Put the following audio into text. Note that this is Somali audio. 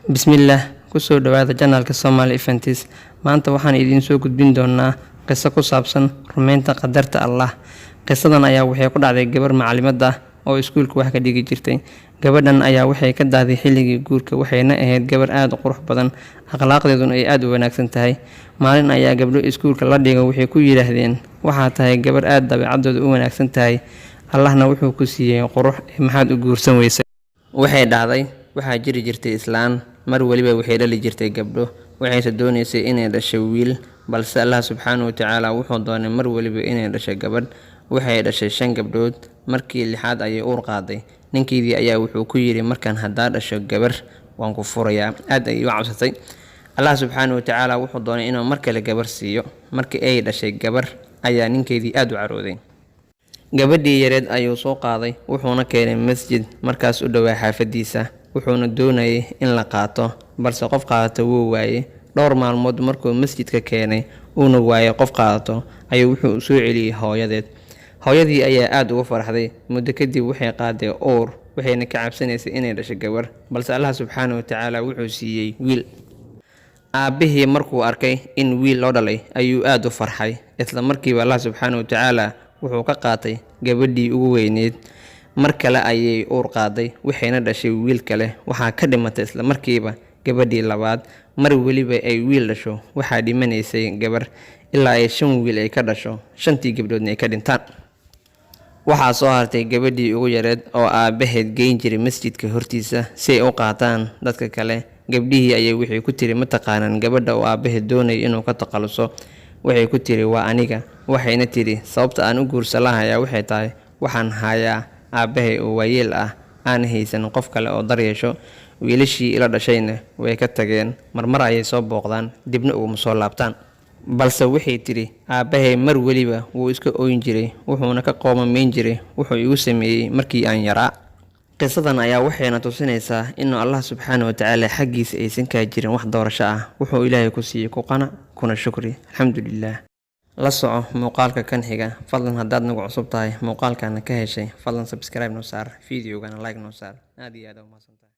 Bismillah, kusoo dhawaada channelka Somali Events. Maanta waxaan idiin soo gudbin doonaa qiso ku saabsan rumaynta qadarta Allah. Qisadan ayaa waxay ku dhacday gabar macallimad ah oo iskuulka wax ka dhigi jirtay. Gabadhan ayaa waxay ka daaday xilligii guurka, waxayna ahayd gabar aad u qurux badan, akhlaaqdeeduna ay aad u wanaagsan tahay. Maalin ayaa gabdho iskuulka la dhigo waxay ku yiraahdeen, "Waxaa tahay gabar aad dabeecadoodu u wanaagsan tahay. Allahna wuxuu ku siiyay qurux, maxaad u guursan weysay?" Waxay dhahday, waxaa jiri jirtay islaan mar waliba waxay dhali jirtay gabdho, waxayse doonaysay inay dhasho wiil, balse Allah subxaanahu wa tacaala wuxuu doonay mar waliba inay dhasho gabadh. Waxay dhashay 5 gabdhood, markii lixaad ayay uur qaaday. Ninkeedii ayaa wuxuu ku yiri, markaan haddaa dhasho gabar waan ku furayaa. Aad ayay u cabsatay. Allah subxaanahu wa tacaala wuxuu doonay inuu mar kale gabar siiyo. Markii ay dhashay gabar ayaa ninkeedii aad u carooday. Gabadhii yareed ayuu soo qaaday, wuxuuna keenay masjid markaas u dhowaa xaafadiisa, wuxuuna doonayay in la qaato, balse qof qaadato wuu waayay. Dhowr maalmood markuu masjidka keenay uuna waayay qof qaadato, ayuu wuxuu soo celiyay hooyadeed. Hooyadii ayaa aad uga farxday. Muddo kadib waxay qaaday uur, waxayna ka cabsanaysay inay dhasho gabar, balse Allah subxaanahu wa tacaala wuxuu siiyay wiil. Aabihii markuu arkay in wiil loo dhalay ayuu aad u farxay. Isla markiiba Allah subxaanahu wa tacaala wuxuu ka qaatay gabadhii ugu weyneed. Mar kale ayay uur qaaday, waxayna dhashay wiil kale. Waxaa ka dhimatay isla markiiba gabadhii labaad. Mar waliba ay wiil dhasho waxaa dhimanaysay gabar, ilaa ay 5 wiil ay ka dhasho, 5tii gabdhoodna ay ka dhintaan. Waxaa soo hartay gabadhii ugu yareed oo aabaheed geyn jiray masjidka hortiisa si ay u qaataan dadka kale. Gabdhihii ayay waxay ku tiri, ma taqaanaan gabadha oo aabaheed doonay inuu ka taqaluso? Waxay ku tiri, waa aniga. Waxayna tiri, sababta aan u guursan lahayaa waxay tahay, waxaan hayaa aabahay oo waayeel ah, aan haysan qof kale oo daryeesho. Wiilashii ila dhashayna way ka tageen, marmar ayay soo booqdaan, dibna uguma soo laabtaan. Balse waxay tiri, aabahay mar waliba wuu iska ooyin jiray, wuxuuna ka qoomamayn jiray wuxuu igu sameeyay markii aan yaraa. Qisadan ayaa waxayna tusinaysaa inuu Allah subxaanahu wa tacaala xaggiisa aysan ka jirin wax doorasho ah. Wuxuu Ilaahay ku siiyay ku qanac, kuna shukri. Alxamdulillah. La soco muuqaalka kan xiga. Fadlan haddaad nagu cusub tahay muuqaalkana ka heshay, fadlan subscribe noo saar, videogana like noo saar. Aad iyo aad u mahadsantahay.